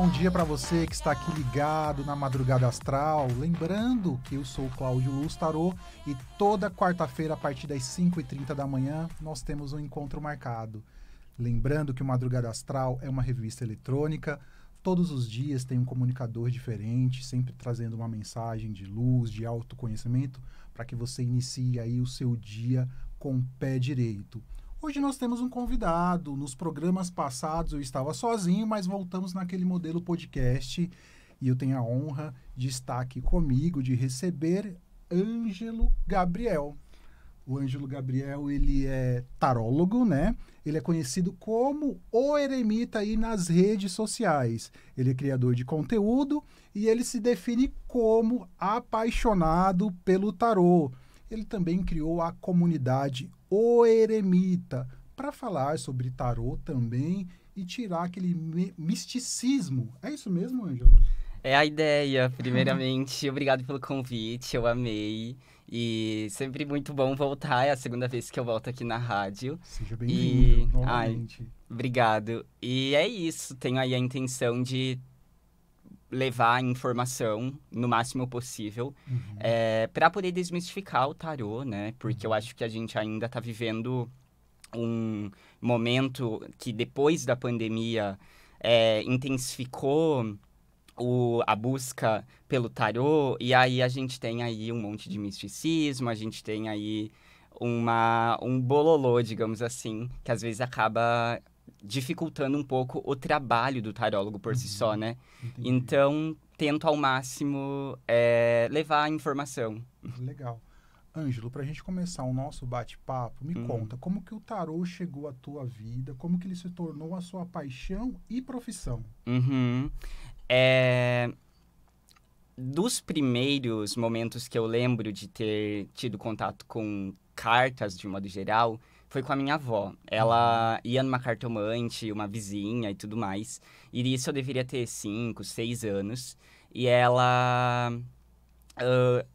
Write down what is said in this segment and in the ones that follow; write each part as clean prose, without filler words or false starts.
bom dia para você que está aqui ligado na Madrugada Astral. Lembrando que eu sou o Cláudio Luz Tarô e toda quarta-feira, a partir das 5h30 da manhã, nós temos um encontro marcado. Lembrando que o Madrugada Astral é uma revista eletrônica. Todos os dias tem um comunicador diferente, sempre trazendo uma mensagem de luz, de autoconhecimento, para que você inicie aí o seu dia com o pé direito. Hoje nós temos um convidado. Nos programas passados eu estava sozinho, mas voltamos naquele modelo podcast e eu tenho a honra de estar aqui comigo, de receber Ângelo Gabriel. O Ângelo Gabriel, ele é tarólogo, né? Ele é conhecido como o eremita aí nas redes sociais. Ele é criador de conteúdo e ele se define como apaixonado pelo tarô. Ele também criou a comunidade O Eremita para falar sobre tarô também e tirar aquele misticismo. É isso mesmo, Ângelo? É a ideia, primeiramente. Obrigado pelo convite, eu amei. E sempre muito bom voltar, é a segunda vez que eu volto aqui na rádio. Seja bem-vindo, novamente. Obrigado. E é isso, tenho aí a intenção de levar informação no máximo possível para poder desmistificar o tarô, né? Porque eu acho que a gente ainda está vivendo um momento que depois da pandemia intensificou a busca pelo tarô, e aí a gente tem aí um monte de misticismo, a gente tem aí um bololô, digamos assim, que às vezes acaba dificultando um pouco o trabalho do tarólogo por si só, né? Entendi. Então, tento ao máximo levar a informação. Legal. Ângelo, para a gente começar o nosso bate-papo, me conta, como que o tarô chegou à tua vida, como que ele se tornou a sua paixão e profissão? Dos primeiros momentos que eu lembro de ter tido contato com cartas, de um modo geral, foi com a minha avó. Ela ia numa cartomante, uma vizinha e tudo mais. E isso eu deveria ter 5, 6 anos. E ela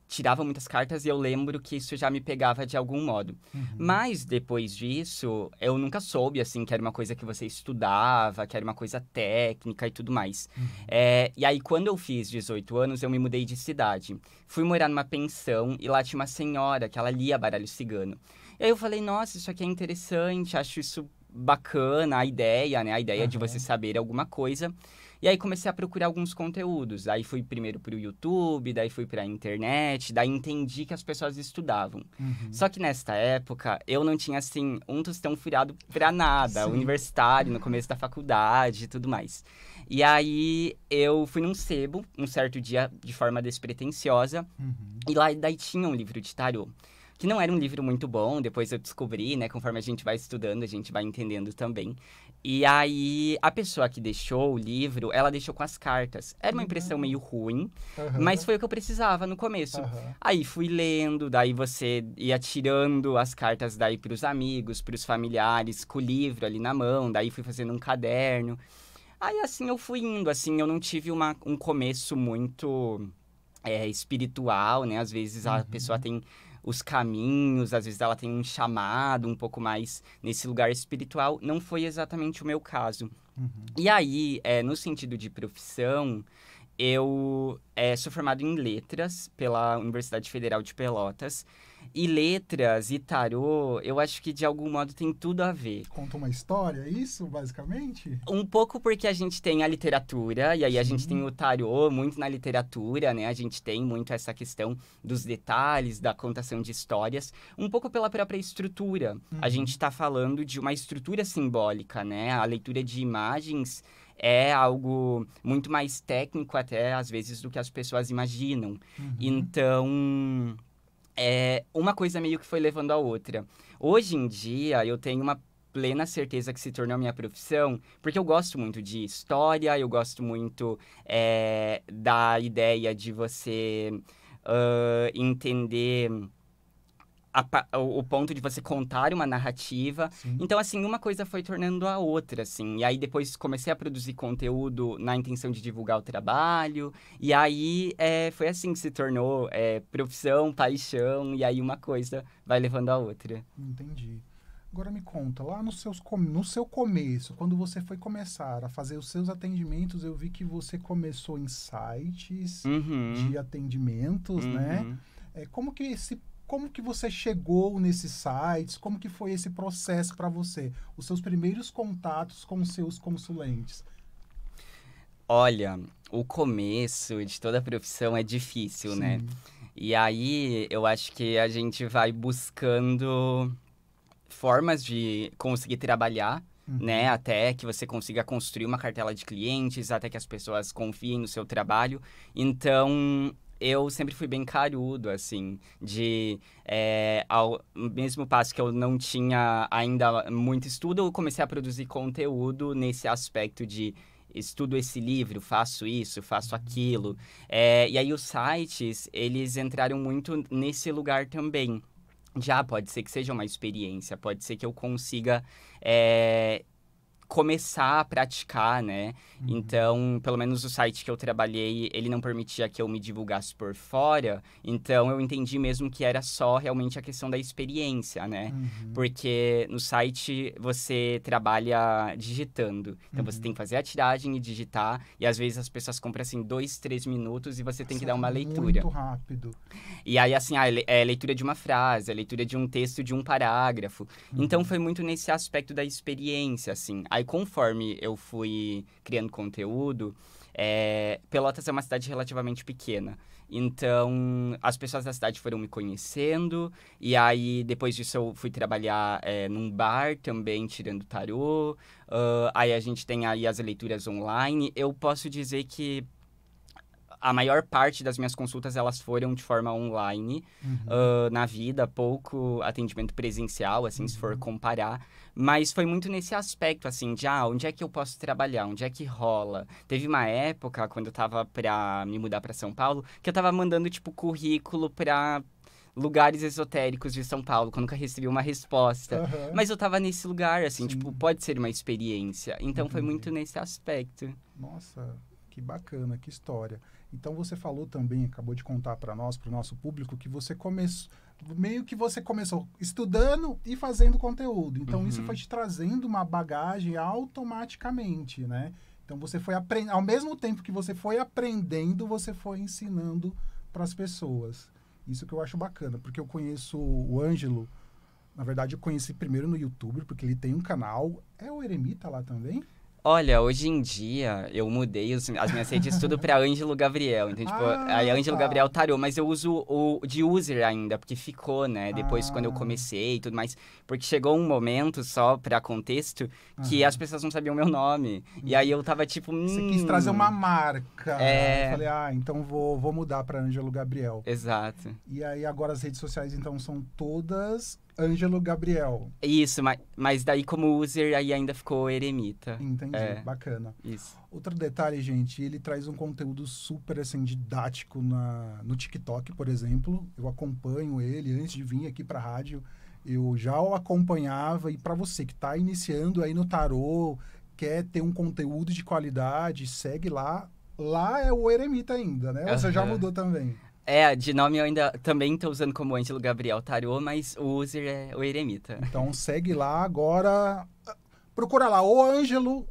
tirava muitas cartas e eu lembro que isso já me pegava de algum modo. Mas depois disso, eu nunca soube, assim, que era uma coisa que você estudava, que era uma coisa técnica e tudo mais. E aí, quando eu fiz 18 anos, eu me mudei de cidade. Fui morar numa pensão e lá tinha uma senhora que ela lia baralho cigano. E aí eu falei, nossa, isso aqui é interessante, acho isso bacana, a ideia, né? A ideia de você saber alguma coisa. E aí comecei a procurar alguns conteúdos. Aí fui primeiro pro YouTube, daí fui pra internet, daí entendi que as pessoas estudavam. Só que nesta época, eu não tinha, assim, um tostão furado pra nada. Sim. Universitário, no começo da faculdade e tudo mais. E aí eu fui num sebo, um certo dia, de forma despretensiosa. E lá daí tinha um livro de tarô. Que não era um livro muito bom, depois eu descobri, né? Conforme a gente vai estudando, a gente vai entendendo também. E aí, a pessoa que deixou o livro, ela deixou com as cartas. Era uma impressão meio ruim, mas foi o que eu precisava no começo. Aí fui lendo, daí você ia tirando as cartas daí pros amigos, pros familiares, com o livro ali na mão, daí fui fazendo um caderno. Aí assim eu fui indo, assim, eu não tive um começo muito espiritual, né? Às vezes a pessoa tem os caminhos, às vezes ela tem um chamado um pouco mais nesse lugar espiritual. Não foi exatamente o meu caso. E aí, no sentido de profissão, eu sou formado em letras pela Universidade Federal de Pelotas. E letras e tarô, eu acho que de algum modo tem tudo a ver. Conta uma história, é isso, basicamente? Um pouco porque a gente tem a literatura, e aí a gente tem o tarô muito na literatura, né? A gente tem muito essa questão dos detalhes, da contação de histórias. Um pouco pela própria estrutura. A gente tá falando de uma estrutura simbólica, né? A leitura de imagens é algo muito mais técnico até, às vezes, do que as pessoas imaginam. Então, uma coisa meio que foi levando a outra. Hoje em dia, eu tenho uma plena certeza que se tornou minha profissão, porque eu gosto muito de história, eu gosto muito da ideia de você entender o ponto de você contar uma narrativa. Então, assim, uma coisa foi tornando a outra, assim. E aí, depois, comecei a produzir conteúdo na intenção de divulgar o trabalho. E aí, foi assim que se tornou profissão, paixão. E aí, uma coisa vai levando a outra. Entendi. Agora me conta, lá no seu começo, quando você foi começar a fazer os seus atendimentos, eu vi que você começou em sites Uhum, de atendimentos, né? uhum. Como que você chegou nesses sites? Como que foi esse processo para você? Os seus primeiros contatos com os seus consulentes? Olha, o começo de toda a profissão é difícil, né? Sim. E aí eu acho que a gente vai buscando formas de conseguir trabalhar, né? Uhum. Até que você consiga construir uma cartela de clientes, até que as pessoas confiem no seu trabalho. Então, eu sempre fui bem carudo, assim, ao mesmo passo que eu não tinha ainda muito estudo, eu comecei a produzir conteúdo nesse aspecto de estudo esse livro, faço isso, faço aquilo. E aí os sites, eles entraram muito nesse lugar também. Já pode ser que seja uma experiência, pode ser que eu consiga é, começar a praticar, né? Uhum. Então, pelo menos o site que eu trabalhei, ele não permitia que eu me divulgasse por fora. Então, eu entendi mesmo que era só realmente a questão da experiência, né? Uhum. Porque no site você trabalha digitando. Então, você tem Uhum. que fazer a tiragem e digitar. E às vezes as pessoas compram assim 2, 3 minutos e você tem que Nossa, dar é uma leitura. muito rápido. E aí, assim, é leitura de uma frase, é leitura de um texto de um parágrafo. Então, Uhum. foi muito nesse aspecto da experiência, assim. Aí, conforme eu fui criando conteúdo, Pelotas é uma cidade relativamente pequena. Então, as pessoas da cidade foram me conhecendo. E aí, depois disso, eu fui trabalhar num bar também, tirando tarô. Aí, a gente tem aí as leituras online. Eu posso dizer que a maior parte das minhas consultas elas foram de forma online Uhum. na vida, pouco atendimento presencial, assim, se for Uhum. comparar. Mas foi muito nesse aspecto, assim, de onde é que eu posso trabalhar, onde é que rola. Teve uma época, quando eu tava pra me mudar pra São Paulo, que eu tava mandando, tipo, currículo pra lugares esotéricos de São Paulo, que eu nunca recebi uma resposta. Aham. Mas eu tava nesse lugar, assim, tipo, Sim, pode ser uma experiência. Então foi entendi. muito nesse aspecto. Nossa, que bacana, que história. Então você falou também, acabou de contar para nós, para o nosso público, que você começou, meio que você começou estudando e fazendo conteúdo. Então isso foi Uhum. te trazendo uma bagagem automaticamente, né? Então você foi aprendendo, ao mesmo tempo que você foi aprendendo, você foi ensinando para as pessoas. Isso que eu acho bacana, porque eu conheço o Ângelo, na verdade eu conheci primeiro no YouTube, porque ele tem um canal, é o Eremita lá também? Olha, hoje em dia eu mudei as minhas redes tudo pra Ângelo Gabriel. Então, tipo, aí é Ah, Ângelo Gabriel tá. Tarô, mas eu uso o de user ainda, porque ficou, né? Depois, quando eu Ah, comecei e tudo mais. Porque chegou um momento, só pra contexto, que as aham. pessoas não sabiam meu nome. E aí Ente- eu tava tipo, Você quis trazer uma marca. Aí eu é. falei, então vou mudar para Ângelo Gabriel. Exato. E aí agora as redes sociais então são todas Ângelo Gabriel. Isso, mas daí como user aí ainda ficou Eremita. Entendi, É, bacana. isso. Outro detalhe, gente, ele traz um conteúdo super assim didático no TikTok, por exemplo. Eu acompanho ele antes de vir aqui para a rádio. Eu já o acompanhava e para você que está iniciando aí no tarô, quer ter um conteúdo de qualidade, segue lá. Lá é o Eremita ainda, né? Ou você já Aham. mudou também? De nome eu ainda também tô usando como Ângelo Gabriel Tarô, mas o user é o Eremita. Então segue lá agora. Procura lá, o Ângelo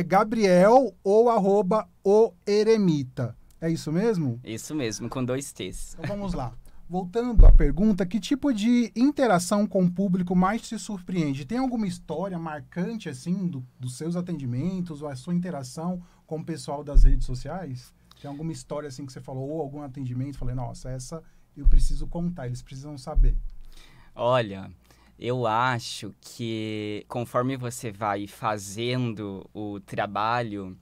Gabriel ou arroba o Eremita. É isso mesmo? Isso mesmo, com 2 T's. Então vamos lá. Voltando à pergunta, que tipo de interação com o público mais te surpreende? Tem alguma história marcante, assim, dos seus atendimentos ou a sua interação com o pessoal das redes sociais? Tem alguma história, assim, que você falou, ou algum atendimento? Falei, nossa, essa eu preciso contar, eles precisam saber. Olha, eu acho que conforme você vai fazendo o trabalho,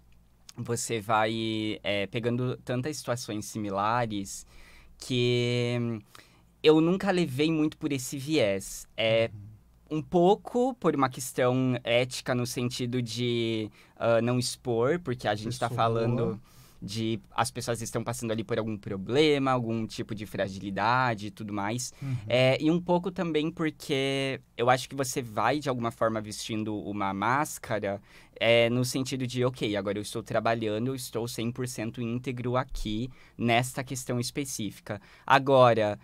você vai pegando tantas situações similares que eu nunca levei muito por esse viés. Uhum. Um pouco por uma questão ética, no sentido de não expor, porque a A gente está pessoa. falando de as pessoas estão passando ali por algum problema, algum tipo de fragilidade e tudo mais. Uhum. E um pouco também porque eu acho que você vai, de alguma forma, vestindo uma máscara, no sentido de, ok, agora eu estou trabalhando, eu estou 100% íntegro aqui, nesta questão específica. Agora,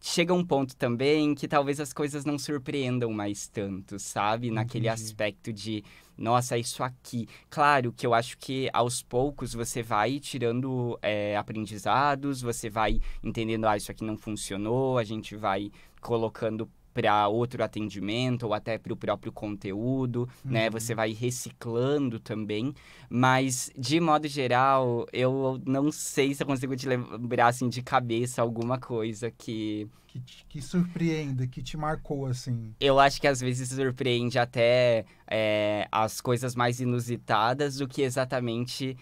chega um ponto também que talvez as coisas não surpreendam mais tanto, sabe? Naquele aspecto de, nossa, isso aqui. Claro que eu acho que aos poucos você vai tirando aprendizados, você vai entendendo, isso aqui não funcionou, a gente vai colocando para outro atendimento ou até para o próprio conteúdo, né? Você vai reciclando também, mas de modo geral, eu não sei se eu consigo te lembrar assim de cabeça alguma coisa que surpreenda, que te marcou assim. Eu acho que às vezes surpreende até as coisas mais inusitadas do que exatamente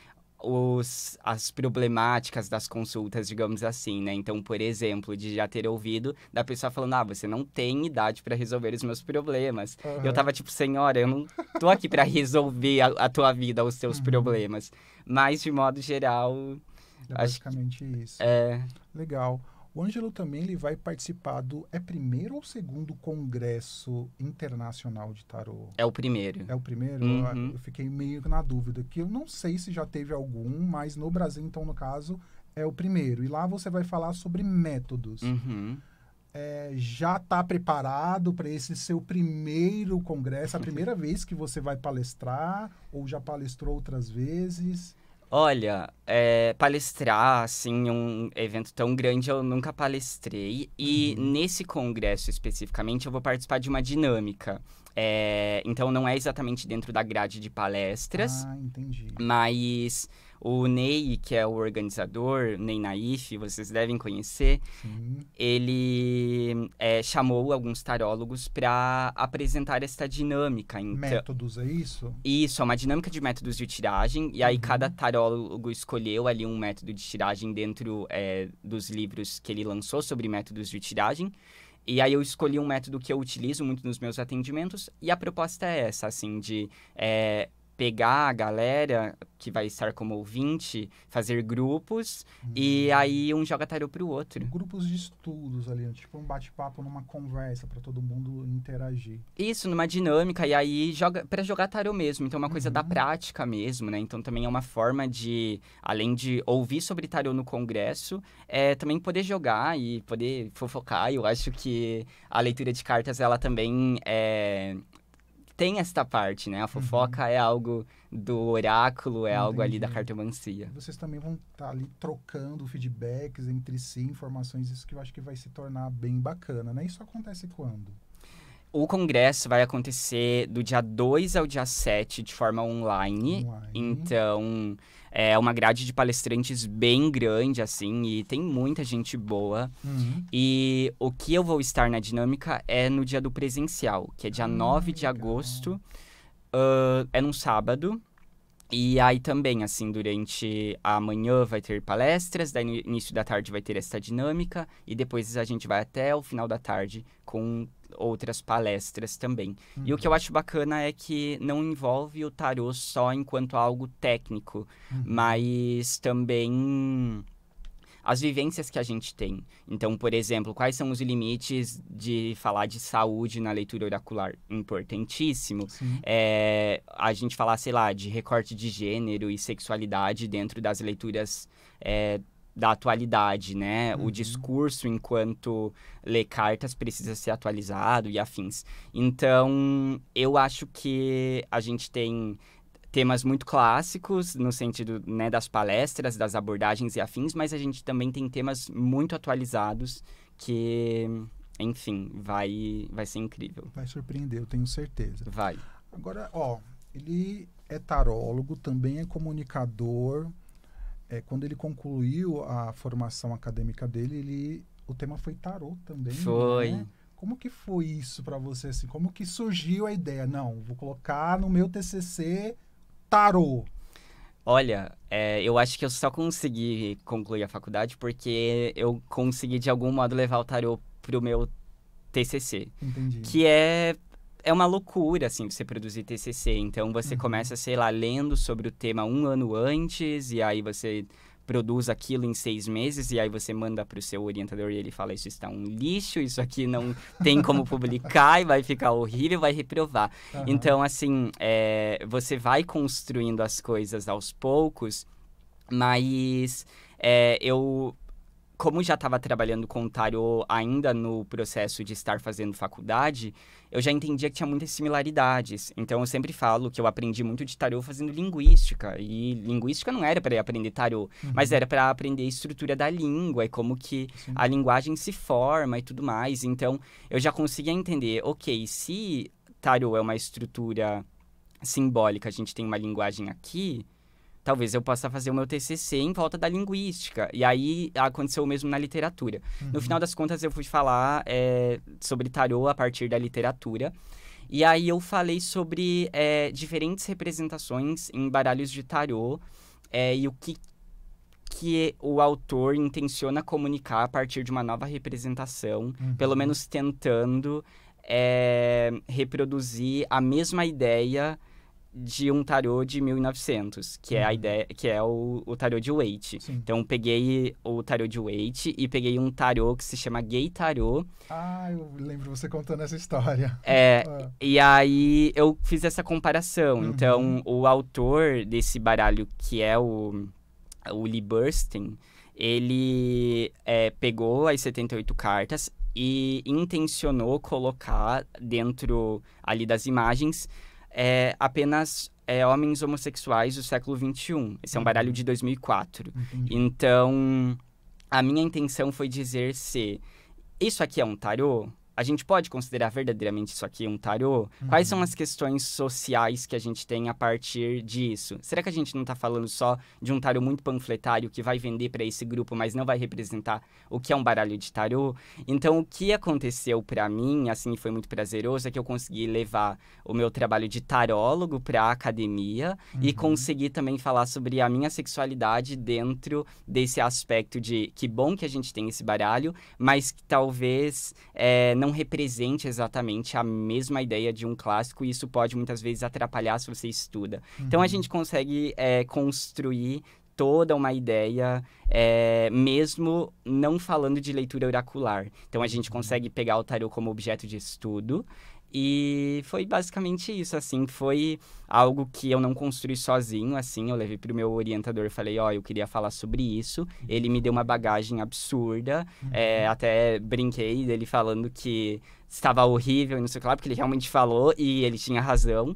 as problemáticas das consultas, digamos assim, né? Então, por exemplo, de já ter ouvido da pessoa falando, você não tem idade para resolver os meus problemas. Eu tava tipo, senhora, eu não tô aqui para resolver a tua vida, os teus problemas. Mas, de modo geral... É basicamente isso. Legal. O Ângelo também ele vai participar do... É primeiro ou segundo congresso internacional de tarô? É o primeiro. É o primeiro? Eu fiquei meio na dúvida, que eu não sei se já teve algum, mas no Brasil, então, no caso, é o primeiro. E lá você vai falar sobre métodos. Já está preparado para esse seu primeiro congresso? A primeira vez que você vai palestrar? Ou já palestrou outras vezes? Olha, palestrar, assim, um evento tão grande eu nunca palestrei. E nesse congresso especificamente eu vou participar de uma dinâmica. Então não é exatamente dentro da grade de palestras. Entendi. Mas o Ney, que é o organizador, Ney Naif, vocês devem conhecer, ele chamou alguns tarólogos para apresentar esta dinâmica. Então, métodos, é isso? Isso, é uma dinâmica de métodos de tiragem, e aí cada tarólogo escolheu ali um método de tiragem dentro dos livros que ele lançou sobre métodos de tiragem. E aí eu escolhi um método que eu utilizo muito nos meus atendimentos, e a proposta é essa, assim, de pegar a galera que vai estar como ouvinte, fazer grupos, e aí um joga tarô pro outro. Grupos de estudos ali, tipo um bate-papo numa conversa para todo mundo interagir. Isso, numa dinâmica, e aí para jogar tarô mesmo, então é uma coisa da prática mesmo, né? Então também é uma forma de, além de ouvir sobre tarô no congresso, também poder jogar e poder fofocar. Eu acho que a leitura de cartas, ela também tem esta parte, né? A fofoca é algo do oráculo, algo ali da cartomancia. Vocês também vão estar ali trocando feedbacks entre si, informações, isso que eu acho que vai se tornar bem bacana, né? Isso acontece quando? O congresso vai acontecer do dia 2 ao dia 7 de forma online. Então, é uma grade de palestrantes bem grande, assim, e tem muita gente boa. E o que eu vou estar na dinâmica é no dia do presencial, que é dia 9 de agosto. É num sábado. E aí também, assim, durante a manhã vai ter palestras, daí no início da tarde vai ter essa dinâmica, e depois a gente vai até o final da tarde com outras palestras também. E o que eu acho bacana é que não envolve o tarô só enquanto algo técnico, mas também as vivências que a gente tem. Então, por exemplo, quais são os limites de falar de saúde na leitura oracular? Importantíssimo. A gente falar, sei lá, de recorte de gênero e sexualidade dentro das leituras da atualidade, né? O discurso enquanto ler cartas precisa ser atualizado e afins. Então, eu acho que a gente tem temas muito clássicos, no sentido, né, das palestras, das abordagens e afins, mas a gente também tem temas muito atualizados que, enfim, vai ser incrível. Vai surpreender, eu tenho certeza. Vai. Agora, ele é tarólogo, também é comunicador. Quando ele concluiu a formação acadêmica dele, o tema foi tarô também. Foi. Né? Como que foi isso para você? Assim? Como que surgiu a ideia? Não, vou colocar no meu TCC tarô. Olha, eu acho que eu só consegui concluir a faculdade porque eu consegui, de algum modo, levar o tarô pro meu TCC. Entendi. Que é uma loucura, assim, você produzir TCC. Então, você começa, sei lá, lendo sobre o tema um ano antes, e aí você produz aquilo em 6 meses, e aí você manda para o seu orientador e ele fala, isso está um lixo, isso aqui não tem como publicar, e vai ficar horrível, vai reprovar. Então, assim, você vai construindo as coisas aos poucos, mas eu como já estava trabalhando com tarô ainda no processo de estar fazendo faculdade, eu já entendia que tinha muitas similaridades. Então, eu sempre falo que eu aprendi muito de tarô fazendo linguística. E linguística não era para aprender tarô, mas era para aprender a estrutura da língua e como que a linguagem se forma e tudo mais. Então, eu já conseguia entender, ok, se tarô é uma estrutura simbólica, a gente tem uma linguagem aqui, talvez eu possa fazer o meu TCC em volta da linguística. E aí aconteceu o mesmo na literatura. No final das contas, eu fui falar sobre tarô a partir da literatura. E aí eu falei sobre diferentes representações em baralhos de tarô e o que o autor intenciona comunicar a partir de uma nova representação, pelo menos tentando reproduzir a mesma ideia de um tarô de 1900, que é a ideia, que é o tarô de Waite. Sim. Então, peguei o tarô de Waite e peguei um tarô que se chama Gay Tarô. Ah, eu lembro você contando essa história. E aí eu fiz essa comparação. Então, o autor desse baralho, que é o Lee Burstyn, ele pegou as 78 cartas e intencionou colocar dentro ali das imagens apenas homens homossexuais do século XXI. Esse é um baralho de 2004. Entendi. Então, a minha intenção foi dizer se isso aqui é um tarô, a gente pode considerar verdadeiramente isso aqui um tarô? Quais são as questões sociais que a gente tem a partir disso? Será que a gente não está falando só de um tarô muito panfletário que vai vender para esse grupo, mas não vai representar o que é um baralho de tarô? Então, o que aconteceu para mim, assim, foi muito prazeroso, é que eu consegui levar o meu trabalho de tarólogo para a academia e consegui também falar sobre a minha sexualidade dentro desse aspecto de que bom que a gente tem esse baralho, mas que talvez não represente exatamente a mesma ideia de um clássico, e isso pode muitas vezes atrapalhar se você estuda. Então a gente consegue construir toda uma ideia, mesmo não falando de leitura oracular. Então a gente consegue pegar o tarô como objeto de estudo. E foi basicamente isso, assim, foi algo que eu não construí sozinho, assim, eu levei pro meu orientador e falei, eu queria falar sobre isso, ele me deu uma bagagem absurda, até brinquei dele falando que estava horrível e não sei o que lá, porque ele realmente falou e ele tinha razão,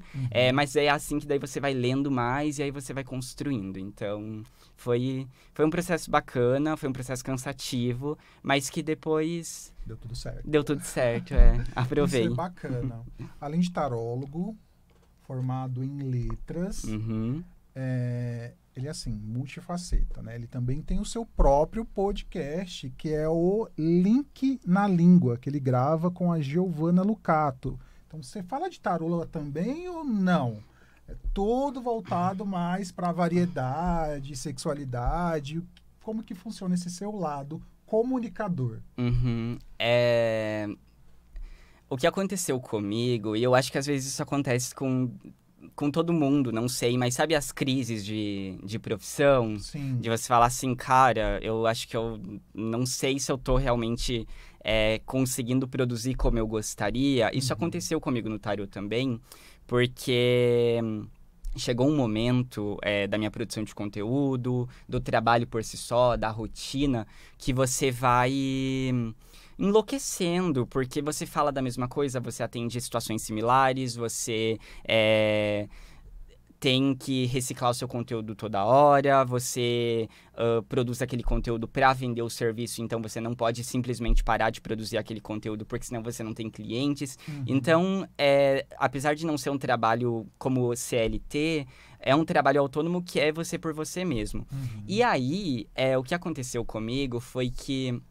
mas é assim que daí você vai lendo mais e aí você vai construindo, então foi um processo bacana, foi um processo cansativo, mas que depois Deu tudo certo. Deu tudo certo, aprovei. Isso é bacana. Além de tarólogo, formado em letras, ele é assim, multifaceta, né? Ele também tem o seu próprio podcast, que é o Link na Língua, que ele grava com a Giovanna Lucato. Então, você fala de tarô também ou não? É todo voltado mais para variedade, sexualidade. Como que funciona esse seu lado comunicador? O que aconteceu comigo, e eu acho que às vezes isso acontece com todo mundo, não sei, mas sabe as crises de profissão? Sim. De você falar assim, cara, eu acho que eu não sei se eu tô realmente conseguindo produzir como eu gostaria. Isso aconteceu comigo no tarô também, porque chegou um momento da minha produção de conteúdo, do trabalho por si só, da rotina, que você vai enlouquecendo, porque você fala da mesma coisa, você atende situações similares, você tem que reciclar o seu conteúdo toda hora, você produz aquele conteúdo para vender o serviço, então você não pode simplesmente parar de produzir aquele conteúdo, porque senão você não tem clientes. Então, apesar de não ser um trabalho como CLT, é um trabalho autônomo que é você por você mesmo. E aí, o que aconteceu comigo foi que,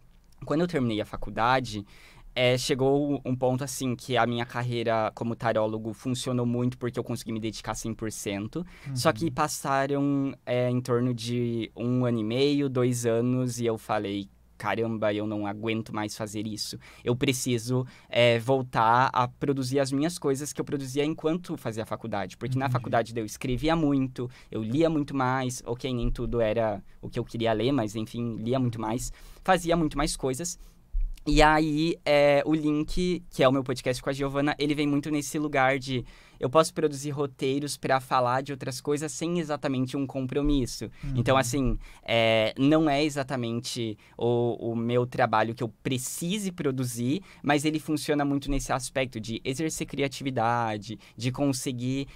quando eu terminei a faculdade, chegou um ponto, assim, que a minha carreira como tarólogo funcionou muito porque eu consegui me dedicar 100%. Só que passaram em torno de 1 ano e meio, 2 anos, e eu falei, caramba, eu não aguento mais fazer isso. Eu preciso voltar a produzir as minhas coisas que eu produzia enquanto fazia a faculdade. Porque na faculdade eu escrevia muito, eu lia muito mais. Ok, nem tudo era o que eu queria ler, mas enfim, lia muito mais. Fazia muito mais coisas. E aí, o Link, que é o meu podcast com a Giovana, ele vem muito nesse lugar de... Eu posso produzir roteiros para falar de outras coisas sem exatamente um compromisso. Então, assim, não é exatamente o meu trabalho que eu precise produzir, mas ele funciona muito nesse aspecto de exercer criatividade, de conseguir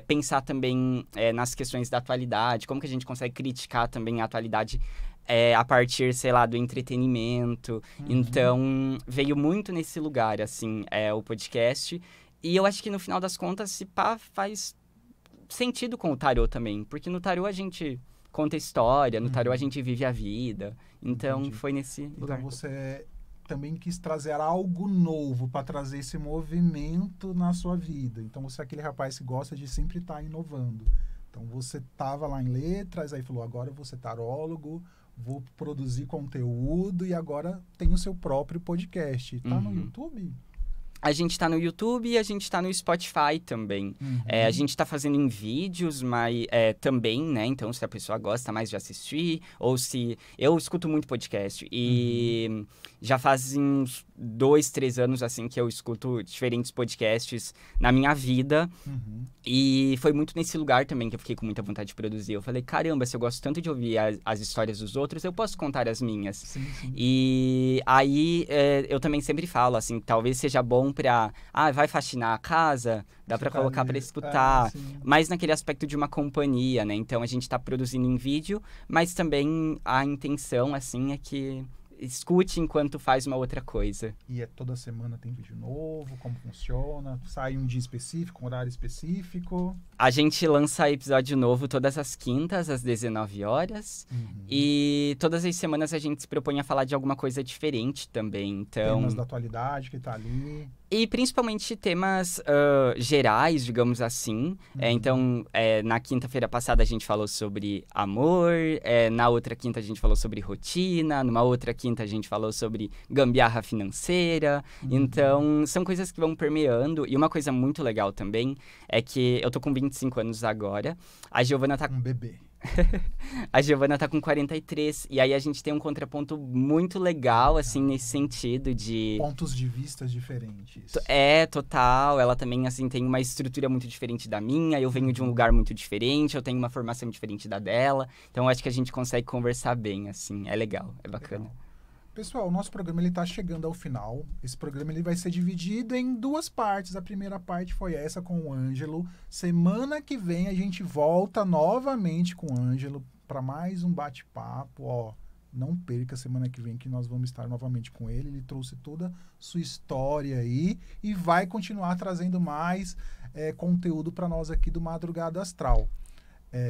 pensar também nas questões da atualidade, como que a gente consegue criticar também a atualidade a partir, sei lá, do entretenimento. Então, veio muito nesse lugar, assim, o podcast. E eu acho que, no final das contas, se pá, faz sentido com o tarô também. Porque no tarô a gente conta história, no tarô a gente vive a vida. Então, Entendi. foi nesse lugar. Então, você também quis trazer algo novo para trazer esse movimento na sua vida. Então, você é aquele rapaz que gosta de sempre estar inovando. Então, você estava lá em letras, aí falou, agora eu vou ser tarólogo, vou produzir conteúdo e agora tem o seu próprio podcast. Tá no YouTube? A gente tá no YouTube e a gente tá no Spotify também. A gente tá fazendo em vídeos, mas também, né? Então, se a pessoa gosta mais de assistir, ou se... Eu escuto muito podcast e já faz uns 2, 3 anos, assim, que eu escuto diferentes podcasts na minha vida. E foi muito nesse lugar também que eu fiquei com muita vontade de produzir. Eu falei, caramba, se eu gosto tanto de ouvir as histórias dos outros, eu posso contar as minhas. Sim, sim. E aí, eu também sempre falo, assim, talvez seja bom pra... vai faxinar a casa? Dá pra colocar pra escutar. Mas naquele aspecto de uma companhia, né? Então, a gente tá produzindo em vídeo, mas também a intenção, assim, é que... Escute enquanto faz uma outra coisa. E toda semana tem vídeo novo? Como funciona? Sai um dia específico, um horário específico? A gente lança episódio novo todas as quintas, às 19 horas. E todas as semanas a gente se propõe a falar de alguma coisa diferente também. Então... Temas da atualidade que tá ali. E principalmente temas gerais, digamos assim. Então, na quinta-feira passada a gente falou sobre amor, na outra quinta a gente falou sobre rotina, numa outra quinta a gente falou sobre gambiarra financeira. Então, são coisas que vão permeando. E uma coisa muito legal também é que eu tô com 25 anos agora, a Giovana tá... Um bebê. A Giovana tá com 43, e aí a gente tem um contraponto muito legal, assim, nesse sentido de... Pontos de vista diferentes. Total. Ela também, assim, tem uma estrutura muito diferente da minha, eu venho de um lugar muito diferente, eu tenho uma formação diferente da dela, então eu acho que a gente consegue conversar bem, assim, é legal, é bacana. Legal. Pessoal, o nosso programa ele tá chegando ao final. Esse programa ele vai ser dividido em 2 partes. A primeira parte foi essa com o Ângelo. Semana que vem a gente volta novamente com o Ângelo para mais um bate-papo. Não perca semana que vem que nós vamos estar novamente com ele. Ele trouxe toda a sua história aí e vai continuar trazendo mais conteúdo para nós aqui do Madrugada Astral.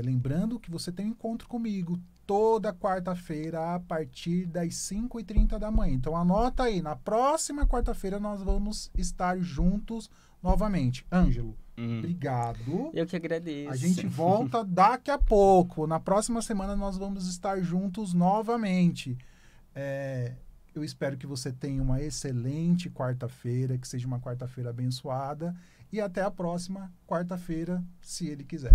Lembrando que você tem um encontro comigo toda quarta-feira a partir das 5h30 da manhã. Então anota aí, na próxima quarta-feira nós vamos estar juntos novamente. Ângelo, obrigado. Eu que agradeço. A gente volta daqui a pouco. Na próxima semana nós vamos estar juntos novamente. Eu espero que você tenha uma excelente quarta-feira, que seja uma quarta-feira abençoada. E até a próxima quarta-feira, se ele quiser.